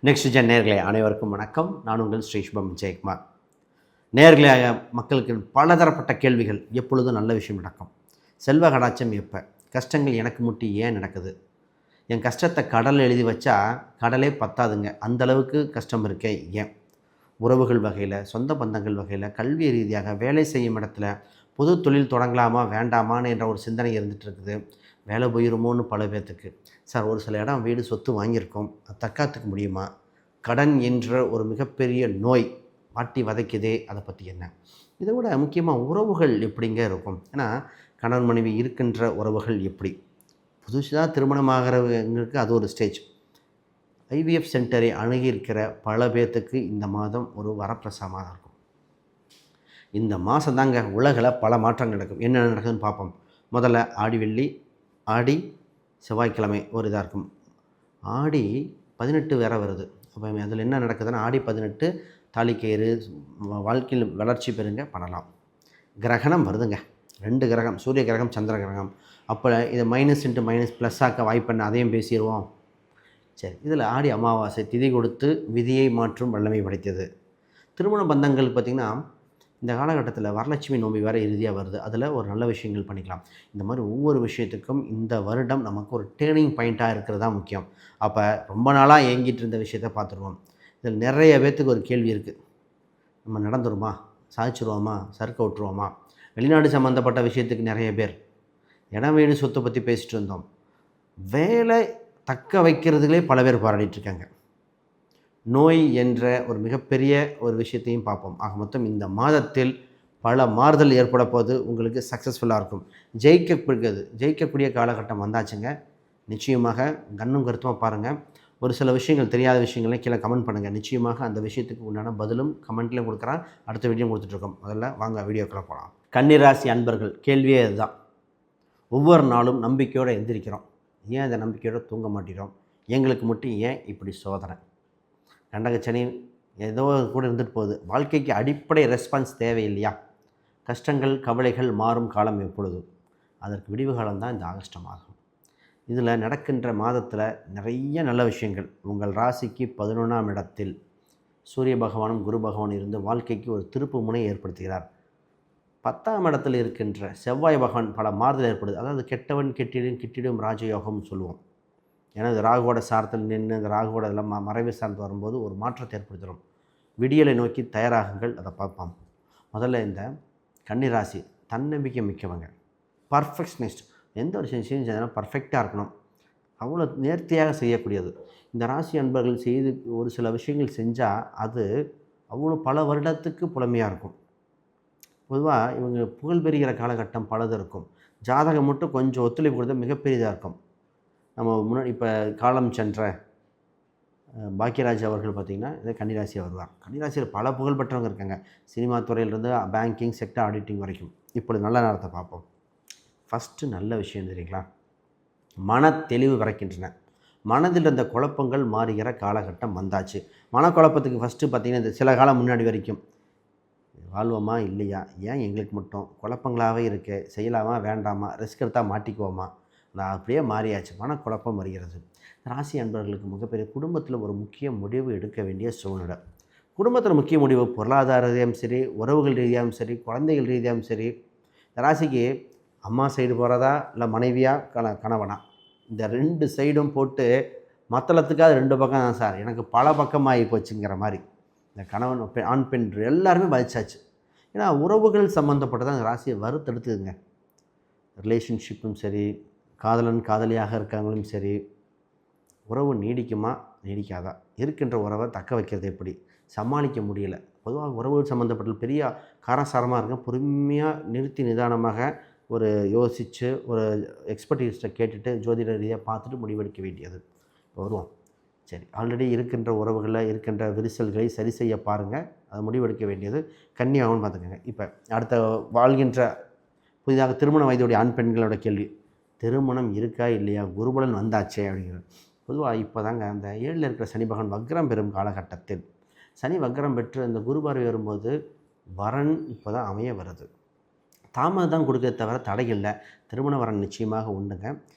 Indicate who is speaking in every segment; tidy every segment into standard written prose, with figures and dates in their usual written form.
Speaker 1: Next gen நேயர்களே அனைவருக்கும் வணக்கம். நான் உங்கள் ஸ்ரீ சுபம் ஜெயக்குமார். நேயர்களே, மக்களுக்கு பலதரப்பட்ட கேள்விகள். எப்பொழுதும் நல்ல விஷயம் நடக்கும். செல்வ கடாட்சம் எப்போ? கஷ்டங்கள் எனக்கு முட்டி ஏன் நடக்குது? என் கஷ்டத்தை கடல் எழுதி வச்சா கடலே பத்தாதுங்க, அந்தளவுக்கு கஷ்டம் இருக்கே ஏன்? உறவுகள் வகையில், சொந்த பந்தங்கள் வகையில், கல்வி ரீதியாக, வேலை செய்யும் இடத்துல, புது தொழில் தொடங்கலாமா வேண்டாமான்னு என்ற ஒரு சிந்தனை இருந்துகிட்டு இருக்குது. வேலை போயிருமோன்னு பல பேர்த்துக்கு. சார், ஒரு சில இடம் வீடு சொத்து வாங்கியிருக்கோம், அது தற்காத்துக்க முடியுமா? கடன் என்ற ஒரு மிகப்பெரிய நோய் வாட்டி வதைக்குதே, அதை பற்றி என்ன? இதை விட முக்கியமாக உறவுகள் எப்படிங்க இருக்கும்? ஏன்னா கணவன் மனைவி இருக்கின்ற உறவுகள் எப்படி? புதுசாக திருமணமாகிறவங்களுக்கு அது ஒரு ஸ்டேஜ். ஐவிஎஃப் சென்டரை அணுகியிருக்கிற பல பேர்த்துக்கு இந்த மாதம் ஒரு வரப்பிரசாதமாக இருக்கும். இந்த மாதம் தாங்க உலகில் பல மாற்றங்கள் நடக்கும். என்ன நடக்குதுன்னு பார்ப்போம். முதல்ல ஆடி வெள்ளி, ஆடி செவ்வாய்க்கிழமை ஒரு இதாக இருக்கும். ஆடி 18 வேற வருது. அப்போ அதில் என்ன நடக்குதுன்னா, ஆடி 18 தாலிக்கயிறு, வாழ்க்கையில் வளர்ச்சி பெறுங்க பண்ணலாம். கிரகணம் வருதுங்க, 2 கிரகம், சூரிய கிரகம், சந்திர கிரகம். அப்போ இதை மைனஸ் இன்ட்டு மைனஸ் ப்ளஸ்ஸாக்க வாய்ப்பெண்ண, அதையும் பேசிடுவோம். சரி, இதில் ஆடி அமாவாசை திதி கொடுத்து விதியை மாற்றும் வல்லமை படைத்தது. திருமண பந்தங்கள் பார்த்திங்கன்னா, இந்த காலகட்டத்தில் வரலட்சுமி நோம்பி வேறு இறுதியாக வருது. அதில் ஒரு நல்ல விஷயங்கள் பண்ணிக்கலாம். இந்த மாதிரி ஒவ்வொரு விஷயத்துக்கும் இந்த வருடம் நமக்கு ஒரு டேர்னிங் பாயிண்ட்டாக இருக்கிறது தான் முக்கியம். அப்போ ரொம்ப நாளாக ஏங்கிட்டு இருந்த விஷயத்தை பார்த்துருவோம். இதில் நிறைய பேர்த்துக்கு ஒரு கேள்வி இருக்குது. நம்ம நடந்துருமா, சாதிச்சிருவோமா, சறுக்க விட்டுருவோமா? வெளிநாடு சம்மந்தப்பட்ட விஷயத்துக்கு நிறைய பேர், இடம் வீடு சொத்தை பற்றி பேசிகிட்டு இருந்தோம். வேலை தக்க வைக்கிறதுலே பல பேர் போராடிட்டுருக்காங்க. நோய் என்ற ஒரு மிகப்பெரிய ஒரு விஷயத்தையும் பார்ப்போம். ஆக மொத்தம் இந்த மாதத்தில் பல மாறுதல் ஏற்பட போது உங்களுக்கு சக்ஸஸ்ஃபுல்லாக இருக்கும். ஜெயிக்கக்கூடிய காலகட்டம் வந்தாச்சுங்க. நிச்சயமாக கண்ணும் கருத்துமாக பாருங்கள். ஒரு சில விஷயங்கள், தெரியாத விஷயங்கள்லாம் கீழே கமெண்ட் பண்ணுங்கள். நிச்சயமாக அந்த விஷயத்துக்கு உண்டான பதிலும் கமெண்ட்லேயும் கொடுக்குறேன், அடுத்த வீடியோ கொடுத்துட்ருக்கோம். முதல்ல வாங்க வீடியோக்குள்ளே போகலாம். கன்னிராசி அன்பர்கள், கேள்வியே இதுதான். ஒவ்வொரு நாளும் நம்பிக்கையோடு எந்திரிக்கிறோம். ஏன் அந்த நம்பிக்கையோடு தூங்க மாட்டேறோம்? எங்களுக்கு மட்டும் ஏன் இப்படி சோதனை? கண்டகச்சனி ஏதோ கூட இருந்துட்டு போகுது. வாழ்க்கைக்கு அடிப்படை ரெஸ்பான்ஸ் தேவை இல்லையா? கஷ்டங்கள் கவலைகள் மாறும் காலம் எப்பொழுது? அதற்கு விடிவு காலம்தான் இந்த ஆகஸ்ட் மாதம். இதில் நடக்கின்ற மாதத்தில் நிறைய நல்ல விஷயங்கள். உங்கள் ராசிக்கு 11ஆம் இடத்தில் சூரிய பகவானும் குரு பகவானும் இருந்து வாழ்க்கைக்கு ஒரு திருப்பு முனை ஏற்படுத்துகிறார். 10ஆம் இடத்தில் இருக்கின்ற செவ்வாய் பகவான் பல மாறுதல் ஏற்படுது. அதாவது கெட்டவன் கிட்டிடும் ராஜயோகம்னு சொல்லுவோம். ஏன்னா இது ராகுவோட சாரத்தில் நின்று, இந்த ராகுவோட எல்லாம் மறைவு சார்ந்து வரும்போது ஒரு மாற்றத்தை ஏற்படுத்துகிறோம். விடியலை நோக்கி தயாராகுங்கள். அதை பார்ப்போம். முதல்ல இந்த கன்னிராசி தன்னம்பிக்கை மிக்கவங்க, பர்ஃபெக்ஷனிஸ்ட். எந்த ஒரு விஷயம் செஞ்சாலும் பர்ஃபெக்டாக இருக்கணும், அவ்வளோ நேர்த்தியாக செய்யக்கூடியது. இந்த ராசி அன்பர்கள் செய்து ஒரு சில விஷயங்கள் செஞ்சால் அது அவ்வளோ பல வருடத்துக்கு புலமையாக இருக்கும். பொதுவாக இவங்க புகழ் பெறுகிற காலகட்டம் பலது இருக்கும். ஜாதகம் மட்டும் கொஞ்சம் ஒத்துழைப்பு கொடுத்தா மிகப்பெரியதாக இருக்கும். நம்ம முன்னாடி இப்போ காலம் சென்ற பாக்கியராஜ் அவர்கள் பார்த்திங்கன்னா இதை கன்னிராசியாக வருவார். கன்னிராசியில் பல புகழ்பெற்றவங்க இருக்காங்க. சினிமா துறையிலிருந்து பேங்கிங் செக்டர் ஆடிட்டிங் வரைக்கும். இப்பொழுது நல்ல நேரத்தை பார்ப்போம். ஃபஸ்ட்டு நல்ல விஷயம் தெரியுங்களா? மன தெளிவு பிறக்கின்றன. மனதில் இருந்த குழப்பங்கள் மாறுகிற காலகட்டம் வந்தாச்சு. மனக்குழப்பத்துக்கு ஃபஸ்ட்டு பார்த்திங்கன்னா இந்த சில காலம் முன்னாடி வரைக்கும் வாழ்வோமா இல்லையா, ஏன் எங்களுக்கு மட்டும் குழப்பங்களாகவே இருக்கு, செய்யலாமா வேண்டாமா, ரிஸ்க் எடுத்தால் மாட்டிக்குவோமா, நான் அப்படியே மாறியாச்சு. மனக்குழப்பம் வருகிறது. ராசி அன்பர்களுக்கு மிகப்பெரிய குடும்பத்தில் ஒரு முக்கிய முடிவு எடுக்க வேண்டிய சூழ்நிலை. குடும்பத்தில் முக்கிய முடிவு பொருளாதார ரீதியாகவும் சரி, உறவுகள் ரீதியாகவும் சரி, குழந்தைகள் ரீதியாகவும் சரி. ராசிக்கு அம்மா சைடு போகிறதா இல்லை மனைவியா கணவனா, இந்த 2 சைடும் போட்டு மத்தளத்துக்காக 2 பக்கம் தான் சார், எனக்கு பல பக்கமாகி போச்சுங்கிற மாதிரி இந்த கணவன் ஆண் பெண் எல்லாருமே பாதிச்சாச்சு. ஏன்னா உறவுகள் சம்மந்தப்பட்டதான் அந்த ராசியை வறுத்தெடுத்துக்குங்க. ரிலேஷன்ஷிப்பும் சரி, காதலன் காதலியாக இருக்காங்களும் சரி, உறவு நீடிக்குமா நீடிக்காதா, இருக்கின்ற உறவை தக்க வைக்கிறது எப்படி, சமாளிக்க முடியல. பொதுவாக உறவுகள் சம்மந்தப்பட்ட பெரிய காரசாரமாக இருக்கும். பொறுமையாக நிறுத்தி நிதானமாக ஒரு யோசித்து ஒரு எக்ஸ்பர்டீஸ்ட்டை கேட்டுட்டு ஜோதிட ரீதியாக பார்த்துட்டு முடிவெடுக்க வேண்டியது. இப்போ வருவோம். சரி, ஆல்ரெடி இருக்கின்ற உறவுகளில் இருக்கின்ற விரிசல்களை சரி செய்ய பாருங்கள். அதை முடிவெடுக்க வேண்டியது கன்னியாகவும் பார்த்துக்கோங்க. இப்போ அடுத்த வாழ்கின்ற புதிதாக திருமண வயதுடைய ஆண் பெண்களோட கேள்வி, திருமணம் இருக்கா இல்லையா, குருபலன் வந்தாச்சே அப்படிங்கிறது. பொதுவாக இப்போ தாங்க அந்த 7ல் இருக்கிற சனி பகவான் வக்ரம் பெறும் காலகட்டத்தில் சனி வக்ரம் பெற்று அந்த குரு பார்வை வரும்போது வரன் இப்போ தான் அமைய வருது. தாமதம் தான் கொடுக்க தவிர தடை இல்லை. திருமண வரன் நிச்சயமாக உண்டுங்க.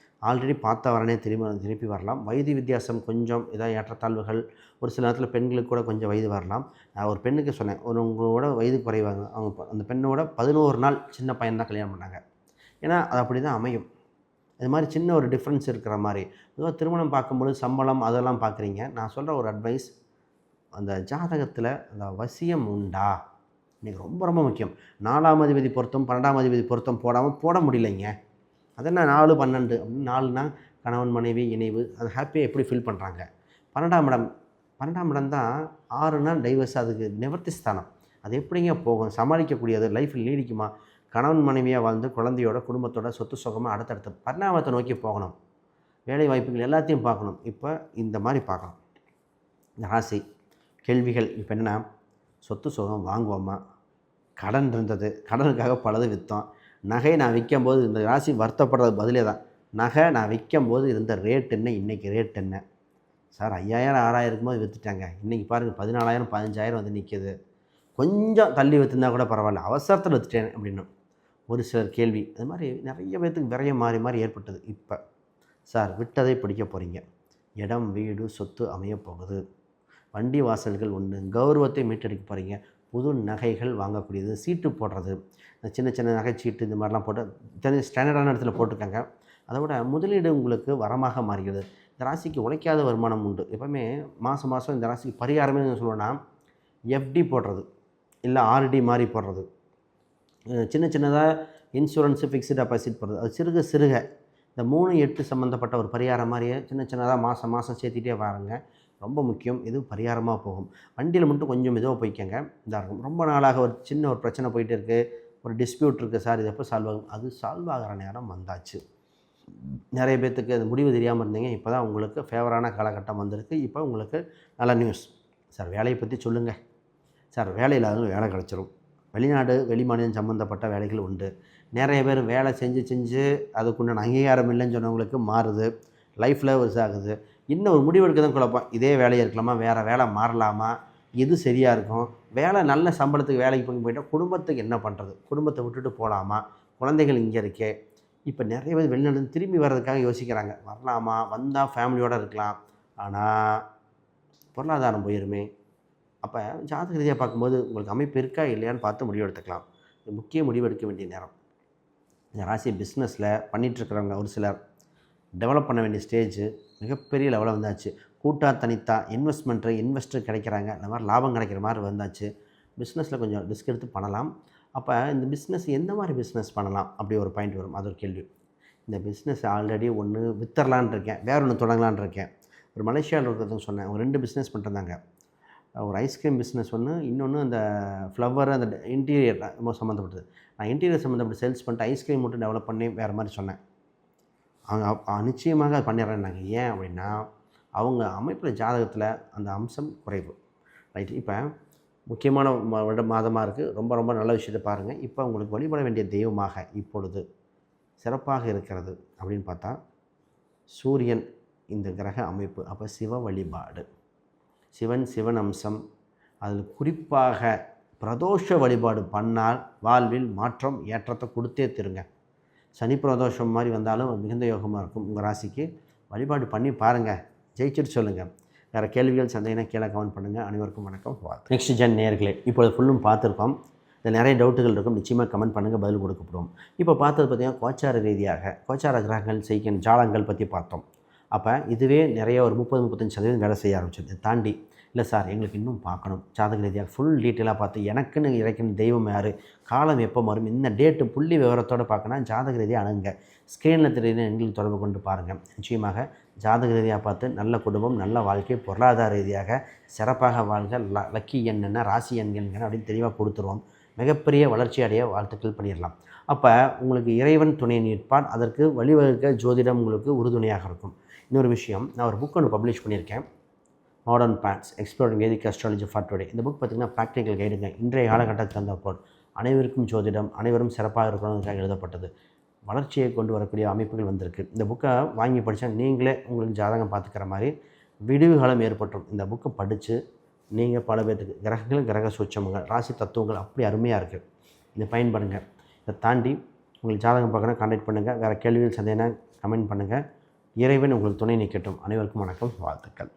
Speaker 1: ஆல்ரெடி பார்த்த வரனே திருப்பி வரலாம். வயது வித்தியாசம் கொஞ்சம் ஏதாவது ஏற்றத்தாழ்வுகள், ஒரு சில நேரத்தில் பெண்களுக்கு கூட கொஞ்சம் வயது வரலாம். நான் ஒரு பெண்ணுக்கு சொன்னேன், உங்களோட வயது குறைவாங்க. அவங்க அந்த பெண்ணோட 11 நாள் சின்ன பையன் தான் கல்யாணம் பண்ணாங்க. ஏன்னா அது அப்படி தான் அமையும். இது மாதிரி சின்ன ஒரு டிஃப்ரென்ஸ் இருக்கிற மாதிரி. பொதுவாக திருமணம் பார்க்கும்பொழுது சம்பளம் அதெல்லாம் பார்க்குறீங்க. நான் சொல்கிற ஒரு அட்வைஸ், அந்த ஜாதகத்தில் அந்த வசியம் உண்டா? இன்றைக்கி ரொம்ப ரொம்ப முக்கியம். 4ஆம் அதிபதி பொருத்தம் 12ஆம் அதிபதி பொருத்தம் போட முடியலைங்க. அது என்ன 4, 12 அப்படின்னு 4னா கணவன் மனைவி இணைவு, அது ஹாப்பியாக எப்படி ஃபீல் பண்ணுறாங்க. 12ஆம் இடம் தான் 6னா டைவர்ஸ், அதுக்கு நிவர்த்தி ஸ்தானம். அது எப்படிங்க போகும், சமாளிக்கக்கூடியது, லைஃப்பில் நீடிக்குமா? கணவன் மனைவியாக வாழ்ந்து குழந்தையோட குடும்பத்தோட சொத்து சுகமாக அடுத்தடுத்த பரிணாமத்தை நோக்கி போகணும். வேலை வாய்ப்புகள் எல்லாத்தையும் பார்க்கணும். இப்போ இந்த மாதிரி பார்க்கணும். இந்த ராசி கேள்விகள் இப்போ என்னென்னா, சொத்து சுகம் வாங்குவோமா, கடன் இருந்தது, கடனுக்காக பலது விற்றோம், நகை நான் விற்கும்போது இந்த ராசி வருத்தப்படுறது பதிலே தான். நகை நான் விற்கும்போது இருந்த ரேட் என்ன, இன்றைக்கி ரேட் என்ன? சார் 5000 6000 இருக்கும்போது விற்றுட்டாங்க, இன்றைக்கி பாருங்கள் 14,000 15,000 வந்து நிற்கிது. கொஞ்சம் தள்ளி விற்றுருந்தா கூட பரவாயில்ல, அவசரத்தில் விற்றுட்டேன் அப்படின்னு ஒரு சிலர் கேள்வி. அது மாதிரி நிறைய பேர்த்துக்கு விரயம் மாறி மாறி ஏற்பட்டது. இப்போ சார் விட்டதை பிடிக்க போகிறீங்க, இடம் வீடு சொத்து அமைய போகுது, வண்டி வாசல்கள் ஒன்று, கௌரவத்தை மீட்டெடுக்க போகிறீங்க, புது நகைகள் வாங்கக்கூடியது, சீட்டு போடுறது, சின்ன சின்ன நகைச்சீட்டு இந்த மாதிரிலாம் போட்டு ஸ்டாண்டர்டான இடத்துல போட்டுக்கோங்க. அதை விட முதலீடு உங்களுக்கு வரமாக மாறுகிறது. இந்த ராசிக்கு உழைக்காத வருமானம் உண்டு. எப்போவுமே மாதம் மாதம் இந்த ராசிக்கு பரிகாரமே சொல்லுவேன்னா, எஃப்டி போடுறது இல்லை ஆர்டி மாதிரி போடுறது, சின்ன சின்னதாக இன்சூரன்ஸு ஃபிக்ஸ்டு டெபாசிட் போடுறது, அது சிறுக சிறுக இந்த 3, 8 சம்மந்தப்பட்ட ஒரு பரிகாரம் மாதிரியே சின்ன சின்னதாக மாதம் மாதம் சேர்த்திட்டே வாருங்க. ரொம்ப முக்கியம். இது பரிகாரமாக போகும். வண்டியில் மட்டும் கொஞ்சம் மெதுவாக போய்க்கங்க, இதாக இருக்கும். ரொம்ப நாளாக ஒரு சின்ன ஒரு பிரச்சனை போயிட்டு இருக்குது, ஒரு டிஸ்பியூட் இருக்குது சார், இது எப்போ சால்வ் ஆகும்? அது சால்வ் ஆகிற நேரம் வந்தாச்சு. நிறைய பேர்த்துக்கு அது முடிவு தெரியாமல் இருந்தீங்க, இப்போ தான் உங்களுக்கு ஃபேவரான காலகட்டம் வந்திருக்கு. இப்போ உங்களுக்கு நல்ல நியூஸ். சார் வேலையை பற்றி சொல்லுங்கள். சார் வேலை இல்லாதவங்க வேலை கிடச்சிரும். வெளிநாடு வெளிமாநிலம் சம்மந்தப்பட்ட வேலைகள் உண்டு. நிறைய பேர் வேலை செஞ்சு அதுக்குண்டான அங்கீகாரம் இல்லைன்னு சொன்னவங்களுக்கு மாறுது, லைஃப்பில் ஆகுது. இன்னும் ஒரு முடிவெடுக்க தான் குழப்பம். இதே வேலையை இருக்கலாமா, வேறு வேலை மாறலாமா, எது சரியாக இருக்கும், வேலை நல்ல சம்பளத்துக்கு வேலைக்கு போயிட்டால் குடும்பத்துக்கு என்ன பண்ணுறது, குடும்பத்தை விட்டுட்டு போகலாமா, குழந்தைகள் இங்கே இருக்கே. இப்போ நிறைய பேர் வெளிநாடு திரும்பி வர்றதுக்காக யோசிக்கிறாங்க, வரலாமா, வந்தால் ஃபேமிலியோடு இருக்கலாம், ஆனால் பொருளாதாரம் போயிருமே. அப்போ ஜாதக ரீதியாக பார்க்கும்போது உங்களுக்கு அமைப்பு இருக்கா இல்லையான்னு பார்த்து முடிவு எடுத்துக்கலாம். முக்கிய முடிவு எடுக்க வேண்டிய நேரம். இந்த ராசி பிஸ்னஸில் பண்ணிகிட்ருக்கிறவங்க ஒரு சிலர் டெவலப் பண்ண வேண்டிய ஸ்டேஜ் மிகப்பெரிய லெவலில் வந்தாச்சு. கூட்டா தனித்தா இன்வெஸ்டர் கிடைக்கிறாங்க, இந்த மாதிரி லாபம் கிடைக்கிற மாதிரி வந்தாச்சு. பிஸ்னஸில் கொஞ்சம் ரிஸ்க் எடுத்து பண்ணலாம். அப்போ இந்த பிஸ்னஸ் எந்த மாதிரி பிஸ்னஸ் பண்ணலாம் அப்படி ஒரு பாயிண்ட் வரும். அது ஒரு கேள்வி. இந்த பிஸ்னஸ் ஆல்ரெடி ஒன்று வித்தரலான் இருக்கேன், வேறு ஒன்று தொடங்கலான் இருக்கேன். ஒரு மலேசியாவில் இருக்கிறதுன்னு சொன்னேன், அவங்க 2 பிஸ்னஸ் பண்ணிட்டுருந்தாங்க. ஒரு ஐஸ்கிரீம் பிஸ்னஸ் ஒன்று, இன்னொன்று அந்த ஃப்ளவர் அந்த இன்டீரியர் சம்மந்தப்பட்டது. நான் இன்டீரியர் சம்மந்தப்பட்ட சேல்ஸ் பண்ணிட்டு ஐஸ்கிரீம் மட்டும் டெவலப் பண்ணி வேறு மாதிரி சொன்னேன். அவங்க நிச்சயமாக அது பண்ணிடுறேன்னாங்க. ஏன் அப்படின்னா, அவங்க அமைப்பில் ஜாதகத்தில் அந்த அம்சம் குறைவு. ரைட். இப்போ முக்கியமான மாதமாக இருக்குது. ரொம்ப ரொம்ப நல்ல விஷயத்தை பாருங்கள். இப்போ உங்களுக்கு வழிபட வேண்டிய தெய்வமாக இப்பொழுது சிறப்பாக இருக்கிறது அப்படின்னு பார்த்தா சூரியன், இந்த கிரக அமைப்பு. அப்போ சிவ வழிபாடு, சிவன் அம்சம். அதில் குறிப்பாக பிரதோஷ வழிபாடு பண்ணால் வாழ்வில் மாற்றம் ஏற்றத்தை கொடுத்தே திருங்க. சனி பிரதோஷம் மாதிரி வந்தாலும் மிகுந்த யோகமாக இருக்கும். உங்கள் ராசிக்கு வழிபாடு பண்ணி பாருங்கள், ஜெயிச்சுட்டு சொல்லுங்கள். வேறு கேள்விகள் சந்தேகம்னா கீழே கமெண்ட் பண்ணுங்கள். அனைவருக்கும் வணக்கம். நெக்ஸ்ட் ஜென் நேயர்களே, இப்போது ஃபுல்லும் பார்த்துருக்கோம். இதில் நிறைய டவுட்டுகள் இருக்கும், நிச்சயமாக கமெண்ட் பண்ணுங்கள், பதில் கொடுக்கப்படும். இப்போ பார்த்தது பார்த்திங்கன்னா கோச்சார ரீதியாக கோச்சார கிரகங்கள் செய்கின்ற ஜாலங்கள் பற்றி பார்த்தோம். அப்போ இதுவே நிறைய ஒரு 30-35% வேலை செய்ய ஆரம்பிச்சது. தாண்டி இல்லை சார் எங்களுக்கு இன்னும் பார்க்கணும், ஜாதக ரீதியாக ஃபுல் டீட்டெயிலாக பார்த்து எனக்குன்னு இறைக்கணும் தெய்வம் யார், காலம் எப்போ வரும், இந்த டேட்டு புள்ளி விவரத்தோடு பார்க்கணும், ஜாதக ரீதியாக அணுங்க. ஸ்க்ரீனில் தெரியுது எங்களுக்கு தொடர்பு கொண்டு பாருங்கள். நிச்சயமாக ஜாதக ரீதியாக பார்த்து நல்ல குடும்பம், நல்ல வாழ்க்கை, பொருளாதார ரீதியாக சிறப்பாக வாழ்க, லக்கி என்னென்ன, ராசி எண்கள் அப்படின்னு தெளிவாக கொடுத்துருவோம். மிகப்பெரிய வளர்ச்சி அடைய வாழ்த்துக்கள் பண்ணிடலாம். அப்போ உங்களுக்கு இறைவன் துணை நிற்பான், அதற்கு வழிவகுக்க ஜோதிடம் உங்களுக்கு உறுதுணையாக இருக்கும். இன்னொரு விஷயம், நான் ஒரு புக் ஒன்று பப்ளிஷ் பண்ணியிருக்கேன், modern paths exploring Vedic astrology for today. இந்த புக் பார்த்திங்கன்னா ப்ராக்டிக்கல் கைடுங்க. இன்றைய காலகட்டத்தில் தந்தப்போல் அனைவருக்கும் ஜோதிடம், அனைவரும் சிறப்பாக இருக்கணுங்கிறதுக்காக எழுதப்பட்டது. வளர்ச்சியை கொண்டு வரக்கூடிய அமைப்புகள் வந்திருக்கு. இந்த புக்கை வாங்கி படித்தா நீங்களே உங்களுக்கு ஜாதகம் பார்த்துக்கிற மாதிரி விடிவு காலம் ஏற்பட்டுரும். இந்த புக்கை படித்து நீங்கள் பல பேர்த்துக்கு கிரகங்கள், கிரக சூட்சமங்கள், ராசி தத்துவங்கள் அப்படி அருமையாக இருக்குது. இதை பயன்படுங்க. இதை தாண்டி உங்களுக்கு ஜாதகம் பார்க்கணும் கான்டாக்ட் பண்ணுங்கள். வேறு கேள்விகள் சந்தேகம்னா கமெண்ட் பண்ணுங்கள். இறைவன் உங்களுக்கு துணை நிற்கட்டும். அனைவருக்கும் வணக்கம், வாழ்த்துக்கள்.